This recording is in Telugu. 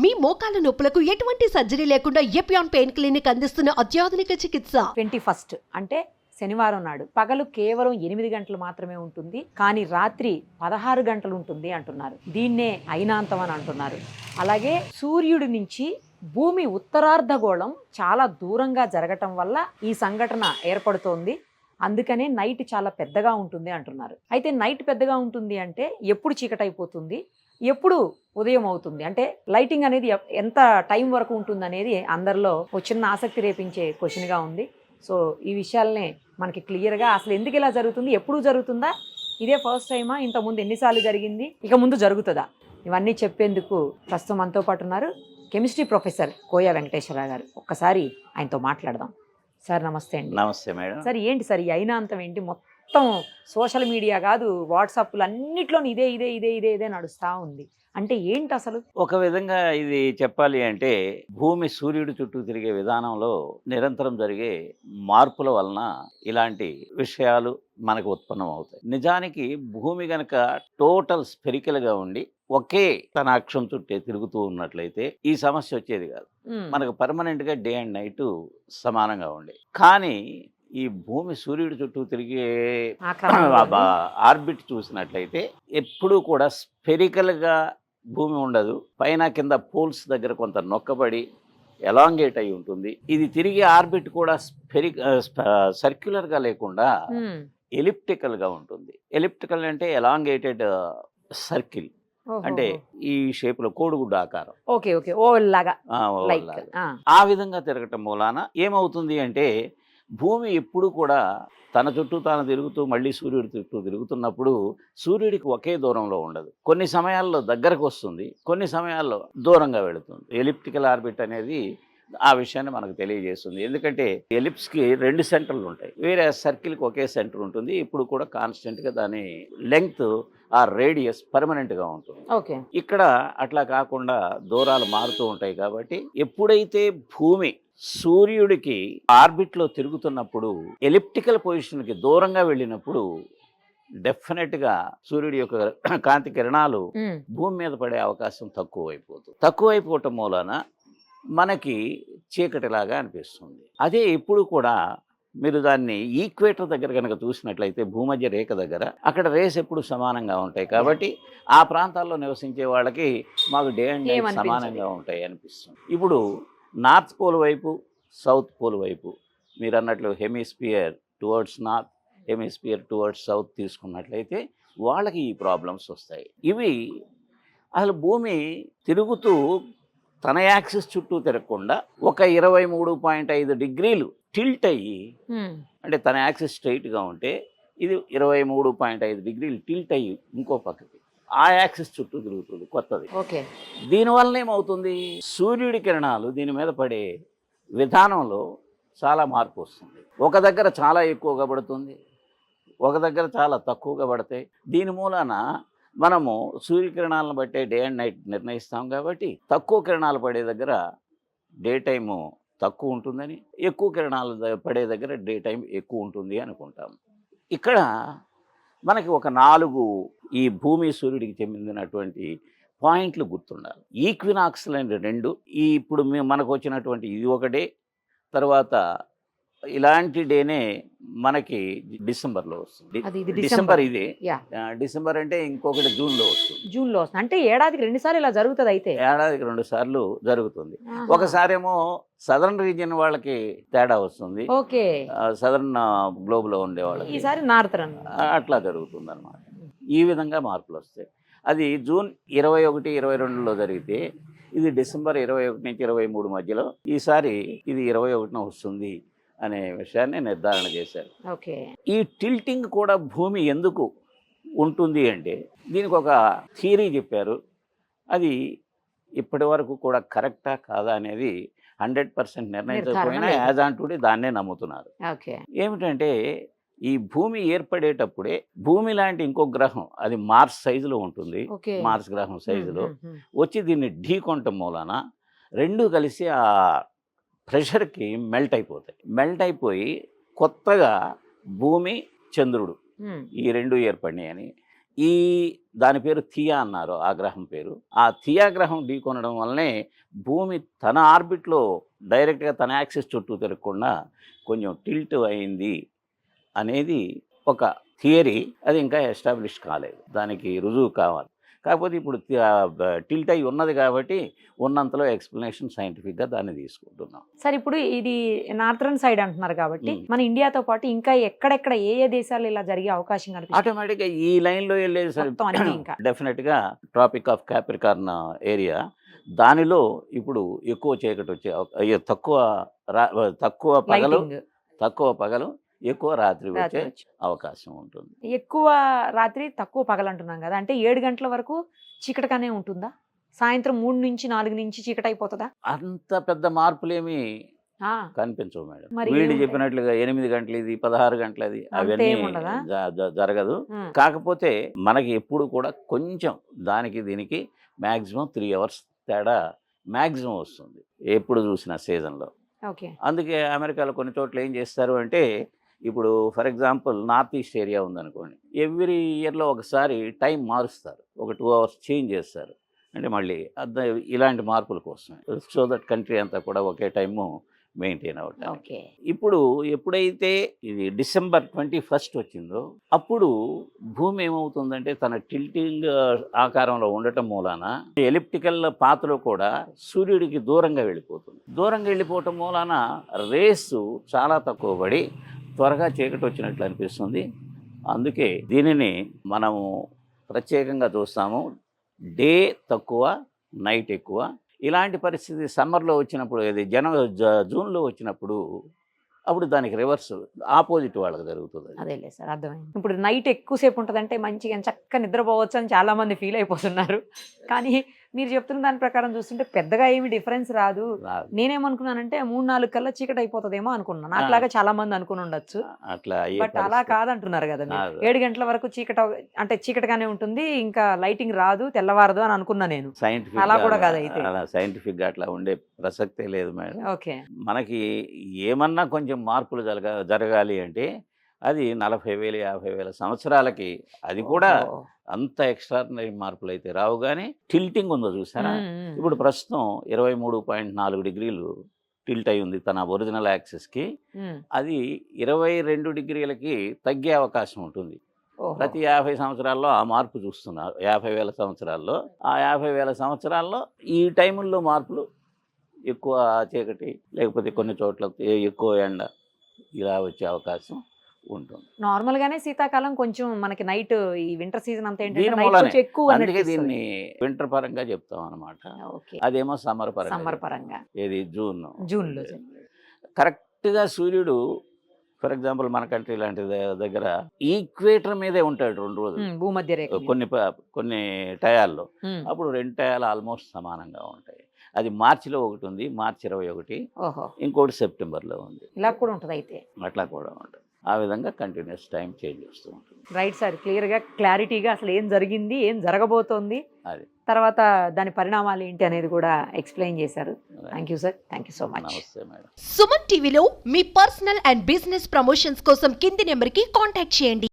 మీ మోకాల నొప్పులకు ఎటువంటి సర్జరీ లేకుండా ఎపియాన్ పెయిన్ క్లినిక్ అందిస్తున్న అత్యాధునిక చికిత్స. 21st అంటే శనివారం నాడు పగలు కేవలం 8 గంటలు మాత్రమే ఉంటుంది, కానీ రాత్రి 16 గంటలు ఉంటుంది అంటున్నారు. దీన్నే అయినాంతం అని అంటున్నారు. అలాగే సూర్యుడి నుంచి భూమి ఉత్తరార్ధగోళం చాలా దూరంగా జరగటం వల్ల ఈ సంఘటన ఏర్పడుతోంది. అందుకనే నైట్ చాలా పెద్దగా ఉంటుంది అంటున్నారు. అయితే నైట్ పెద్దగా ఉంటుంది అంటే ఎప్పుడు చీకటి అయిపోతుంది, ఎప్పుడు ఉదయం అవుతుంది, అంటే లైటింగ్ అనేది ఎంత టైం వరకు ఉంటుంది అనేది అందరిలో ఒక చిన్న ఆసక్తి రేపించే క్వశ్చన్గా ఉంది. సో ఈ విషయాలనే మనకి క్లియర్గా అసలు ఎందుకు ఇలా జరుగుతుంది, ఎప్పుడు జరుగుతుందా, ఇదే ఫస్ట్ టైమా, ఇంతకుముందు ఎన్నిసార్లు జరిగింది, ఇక ముందు జరుగుతుందా, ఇవన్నీ చెప్పేందుకు ప్రస్తుతం మనతో పాటు ఉన్నారు కెమిస్ట్రీ ప్రొఫెసర్ కోయ వెంకటేశ్వరరావు గారు. ఒక్కసారి ఆయనతో మాట్లాడదాం. సార్ నమస్తే అండి. నమస్తే మేడం. సార్ ఏంటి సార్ ఈ అయినాంతం ఏంటి? మొత్తం సోషల్ మీడియా కాదు, వాట్సాప్లు అన్నిట్లో ఇదే ఇదే ఇదే ఇదే ఇదే నడుస్తూ ఉంది. అంటే ఏంటి అసలు? ఒక విధంగా ఇది చెప్పాలి అంటే భూమి సూర్యుడి చుట్టూ తిరిగే విధానంలో నిరంతరం జరిగే మార్పుల వలన ఇలాంటి విషయాలు మనకు ఉత్పన్నం అవుతాయి. నిజానికి భూమి గనక టోటల్ స్పెరికల్గా ఉండి ఒకే తన అక్షం చుట్టే తిరుగుతూ ఉన్నట్లయితే ఈ సమస్య వచ్చేది కాదు. మనకు పర్మనెంట్గా డే అండ్ నైట్ సమానంగా ఉండే. కానీ ఈ భూమి సూర్యుడి చుట్టూ తిరిగే ఆర్బిట్ చూసినట్లయితే ఎప్పుడూ కూడా స్పెరికల్గా భూమి ఉండదు. పైన కింద పోల్స్ దగ్గర కొంత నొక్కబడి ఎలాంగేట్ అయి ఉంటుంది. ఇది తిరిగే ఆర్బిట్ కూడా సర్క్యులర్గా లేకుండా ఎలిప్టికల్గా ఉంటుంది. ఎలిప్టికల్ అంటే ఎలాంగేటెడ్ సర్కిల్, అంటే ఈ షేప్ లో కోడిగుడ్డు ఆకారం, ఓకే ఓకే ఓవల్ లాగా ఆ విధంగా తిరగటం మూలాన ఏమవుతుంది అంటే భూమి ఎప్పుడు కూడా తన చుట్టూ తాను తిరుగుతూ మళ్ళీ సూర్యుడి చుట్టూ తిరుగుతున్నప్పుడు సూర్యుడికి ఒకే దూరంలో ఉండదు. కొన్ని సమయాల్లో దగ్గరకు వస్తుంది, కొన్ని సమయాల్లో దూరంగా వెళుతుంది. ఎలిప్టికల్ ఆర్బిట్ అనేది ఆ విషయాన్ని మనకు తెలియజేస్తుంది. ఎందుకంటే ఎలిప్స్కి 2 సెంటర్లు ఉంటాయి, వేరే సర్కిల్కి ఒకే సెంటర్ ఉంటుంది. ఇప్పుడు కూడా కాన్స్టెంట్గా దాని లెంగ్త్ ఆ రేడియస్ పర్మనెంట్గా ఉంటుంది. ఓకే, ఇక్కడ అట్లా కాకుండా దూరాలు మారుతూ ఉంటాయి. కాబట్టి ఎప్పుడైతే భూమి సూర్యుడికి ఆర్బిట్లో తిరుగుతున్నప్పుడు ఎలిప్టికల్ పొజిషన్కి దూరంగా వెళ్ళినప్పుడు డెఫినెట్గా సూర్యుడి యొక్క కాంతి కిరణాలు భూమి మీద పడే అవకాశం తక్కువైపోవటం మూలాన మనకి చీకటిలాగా అనిపిస్తుంది. అదే ఎప్పుడు కూడా మీరు దాన్ని ఈక్వేటర్ దగ్గర కనుక చూసినట్లయితే భూమధ్య రేఖ దగ్గర అక్కడ రేస్ ఎప్పుడు సమానంగా ఉంటాయి. కాబట్టి ఆ ప్రాంతాల్లో నివసించే వాళ్ళకి మాకు డే అండ్ నైట్ సమానంగా ఉంటాయి అనిపిస్తుంది. ఇప్పుడు నార్త్ పోల్ వైపు, సౌత్ పోల్ వైపు మీరు అన్నట్లు hemisphere towards north, hemisphere towards south తీసుకున్నట్లయితే వాళ్ళకి ఈ ప్రాబ్లమ్స్ వస్తాయి. ఇవి అసలు భూమి తిరుగుతూ తన యాక్సిస్ చుట్టూ తిరగకుండా ఒక 23.5 డిగ్రీలు టిల్ట్ అయ్యి, అంటే తన యాక్సిస్ స్ట్రైట్గా ఉంటే ఇది 23.5 డిగ్రీలు టిల్ట్ అయ్యి ఇంకో పక్కకి ఆ యాక్సిస్ చుట్టూ తిరుగుతుంది కొత్తది. ఓకే, దీనివల్ల ఏమవుతుంది, సూర్యుడి కిరణాలు దీని మీద పడే విధానంలో చాలా మార్పు వస్తుంది. ఒక దగ్గర చాలా ఎక్కువగా పడుతుంది, ఒక దగ్గర చాలా తక్కువగా పడతాయి. దీని మూలాన మనము సూర్యకిరణాలను బట్టే డే అండ్ నైట్ నిర్ణయిస్తాం. కాబట్టి తక్కువ కిరణాలు పడే దగ్గర డే టైము తక్కువ ఉంటుందని, ఎక్కువ కిరణాలు పడే దగ్గర డే టైం ఎక్కువ ఉంటుంది అనుకుంటాం. ఇక్కడ మనకి ఒక 4 ఈ భూమి సూర్యుడికి చెందినటువంటి పాయింట్లు గుర్తుండాలి. ఈక్వినాక్స్లు అంటే 2, ఈ ఇప్పుడు మనకు వచ్చినటువంటి ఇది ఒక డే, తర్వాత ఇలాంటి డేనే మనకి డిసెంబర్లో వస్తుంది. డిసెంబర్ ఇదే, డిసెంబర్ అంటే ఇంకొకటి జూన్లో వస్తుంది. అంటే ఏడాదికి 2 సార్లు ఇలా జరుగుతుంది. అయితే ఏడాదికి 2 సార్లు జరుగుతుంది. ఒకసారేమో సదరన్ రీజియన్ వాళ్ళకి తేడా వస్తుంది, ఓకే, సదరన్ గ్లోబ్లో ఉండే వాళ్ళకి ఈసారి నార్థరన్, అట్లా జరుగుతుంది అనమాట. ఈ విధంగా మార్పులు వస్తాయి. అది జూన్ 21, 22లో జరిగితే ఇది డిసెంబర్ 21 నుంచి 23 మధ్యలో, ఈసారి ఇది 21న వస్తుంది అనే విషయాన్ని నిర్ధారణ చేశారు. ఓకే, ఈ టిల్టింగ్ కూడా భూమి ఎందుకు ఉంటుంది అంటే దీనికి ఒక థియరీ చెప్పారు. అది ఇప్పటి వరకు కూడా కరెక్టా కాదా అనేది 100% నిర్ణయించకపోయినా యాజ్ ఆన్ టుడే దాన్నే నమ్ముతున్నారు. ఏమిటంటే ఈ భూమి ఏర్పడేటప్పుడే భూమి లాంటి ఇంకో గ్రహం, అది మార్స్ సైజులో ఉంటుంది, మార్స్ గ్రహం సైజులో వచ్చి దీన్ని ఢీకొనటం మూలాన 2 కలిసి ఆ ప్రెషర్కి మెల్ట్ అయిపోయి కొత్తగా భూమి, చంద్రుడు ఈ 2 ఏర్పడినాయని దాని పేరు థియా అన్నారు, ఆ గ్రహం పేరు. ఆ థియా గ్రహం ఢీకొనడం వల్లనే భూమి తన ఆర్బిట్లో డైరెక్ట్గా తన యాక్సిస్ చుట్టూ తిరగకుండా కొంచెం టిల్ట్ అయింది అనేది ఒక థియరీ. అది ఇంకా ఎస్టాబ్లిష్ కాలేదు, దానికి రుజువు కావాలి. కాకపోతే ఇప్పుడు టిల్ట్ అయి ఉన్నది కాబట్టి ఉన్నంతలో ఎక్స్ప్లెనేషన్ సైంటిఫిక్గా దాన్ని తీసుకుంటున్నాం. సార్ ఇప్పుడు ఇది నార్థరన్ సైడ్ అంటున్నారు కాబట్టి మన ఇండియాతో పాటు ఇంకా ఎక్కడెక్కడ ఏ దేశాలు ఇలా జరిగే అవకాశం కనిపిస్తుంది? ఆటోమేటిక్గా ఈ లైన్లో మొత్తం అన్నీ ఇంకా డెఫినెట్గా ట్రాపిక్ ఆఫ్ క్యాప్రికార్న్ ఏరియా, దానిలో ఇప్పుడు ఎక్కువ చీకటి వచ్చే తక్కువ పగలు ఎక్కువ రాత్రి వచ్చే అవకాశం ఉంటుంది. ఎక్కువ రాత్రి తక్కువ పగలు అంటున్నాం కదా, అంటే 7 గంటల వరకు చీకటిగానే ఉంటుందా? సాయంత్రం 3 నుంచి 4 నుంచి చీకటి అయిపోతుందా? అంత పెద్ద మార్పులేమి కనిపించవు మేడం. మరి వీళ్ళు చెప్పినట్లుగా 8 గంటలు ఇది 16 గంటలు అది అవన్నీ జరగదు. కాకపోతే మనకి ఎప్పుడు కూడా కొంచెం దానికి దీనికి మ్యాక్సిమం 3 hours తేడా మ్యాక్సిమం వస్తుంది ఎప్పుడు చూసిన సీజన్లో. అందుకే అమెరికాలో కొన్ని చోట్ల ఏం చేస్తారు అంటే, ఇప్పుడు for example north east area ఉందనుకోండి, ఎవ్రీ ఇయర్లో ఒకసారి టైం మారుస్తారు, ఒక 2 hours చేంజ్ చేస్తారు. అంటే మళ్ళీ ఇలాంటి మార్పుల కోసమే, సో దట్ కంట్రీ అంతా కూడా ఒకే టైము మెయింటైన్ అవుతాయి. ఇప్పుడు ఎప్పుడైతే ఇది December 21 వచ్చిందో అప్పుడు భూమి ఏమవుతుందంటే తన టిల్టింగ్ ఆకారంలో ఉండటం మూలాన ఎలిప్టికల్ పాత్లో కూడా సూర్యుడికి దూరంగా వెళ్ళిపోతుంది. దూరంగా వెళ్ళిపోవటం మూలాన రేసు చాలా తక్కువ పడి త్వరగా చీకటి వచ్చినట్లు అనిపిస్తుంది. అందుకే దీనిని మనము ప్రత్యేకంగా చూస్తాము, డే తక్కువ నైట్ ఎక్కువ. ఇలాంటి పరిస్థితి సమ్మర్లో వచ్చినప్పుడు, ఇది జూన్లో వచ్చినప్పుడు, అప్పుడు దానికి రివర్స్ ఆపోజిట్ వాళ్ళకి జరుగుతుంది. అదేలే సార్, అర్థమైంది. ఇప్పుడు నైట్ ఎక్కువసేపు ఉంటుందంటే మంచిగా చక్కగా నిద్రపోవచ్చు అని చాలా మంది ఫీల్ అయిపోతున్నారు. కానీ మీరు చెప్తున్న దాని ప్రకారం చూస్తుంటే పెద్దగా ఏమి డిఫరెన్స్ రాదు. నేనేమనుకున్నానంటే 3-4 కల్లా చీకటి అయిపోతుందేమో అనుకున్నాను. నాకులాగా చాలా మంది అనుకుని ఉండొచ్చు, బట్ అలా కాదంటున్నారు కదా. 7 గంటల వరకు అంటే చీకటిగానే ఉంటుంది, ఇంకా లైటింగ్ రాదు, తెల్లవారదు అని అనుకున్నా నేను. అలా కూడా కాదు అయితే. సైంటిఫిక్ గా అట్లా ఉండే ప్రసక్తే లేదు మేడం. ఓకే, మనకి ఏమన్నా కొంచెం మార్పులు జరగాలి అంటే అది 40,000-50,000 సంవత్సరాలకి, అది కూడా అంత ఎక్స్ట్రాడినరీ మార్పులు అయితే రావు. కానీ టిల్టింగ్ ఉందో చూసారా, ఇప్పుడు ప్రస్తుతం 23.4 degrees టిల్ట్ అయి ఉంది తన ఒరిజినల్ యాక్సిస్కి. అది 22 degrees తగ్గే అవకాశం ఉంటుంది. ప్రతి 50 సంవత్సరాల్లో ఆ మార్పు చూస్తున్నారు. 50,000 సంవత్సరాల్లో, ఆ 50,000 సంవత్సరాల్లో ఈ టైముల్లో మార్పులు ఎక్కువ చీకటి, లేకపోతే కొన్ని చోట్ల ఎక్కువ ఎండ, ఇలా వచ్చే అవకాశం ఉంటుంది. నార్మల్ గానే శీతాకాలం కొంచెం మనకి నైట్, ఈ వింటర్ సీజన్ అంతా ఎక్కువ, అందుకే దీన్ని వింటర్ పరంగా చెప్తాం అనమాట. అదేమో సమ్మర్ పరంగా ఏది జూన్లో కరెక్ట్ గా సూర్యుడు ఫర్ ఎగ్జాంపుల్ మన కంట్రీ లాంటి దగ్గర ఈక్వేటర్ మీదే ఉంటాడు 2 రోజులు భూమధ్య రేఖ కొన్ని టయాల్లో. అప్పుడు 2 టయాలు ఆల్మోస్ట్ సమానంగా ఉంటాయి. అది మార్చిలో ఒకటి ఉంది, మార్చి 21, ఇంకోటి సెప్టెంబర్లో ఉంది. ఇలా కూడా ఉంటుంది అయితే, అట్లా కూడా ఉంటుంది. ఆ విధంగా కంటిన్యూస్ టైం చేంజ్ చేస్తూ ఉంటుంది. రైట్ సార్, క్లియర్గా క్లారిటీగా అసలు ఏం జరిగింది, ఏం జరగబోతోంది, అది తర్వాత దాని పరిణామాలు ఏంటి అనేది కూడా ఎక్స్ప్లెయిన్ చేశారు. Thank you sir, thank you so much. నమస్తే మేడం. సుమన్ టీవీలో మీ పర్సనల్ అండ్ బిజినెస్ ప్రమోషన్స్ కోసం కింది నెంబర్కి కాంటాక్ట్ చేయండి.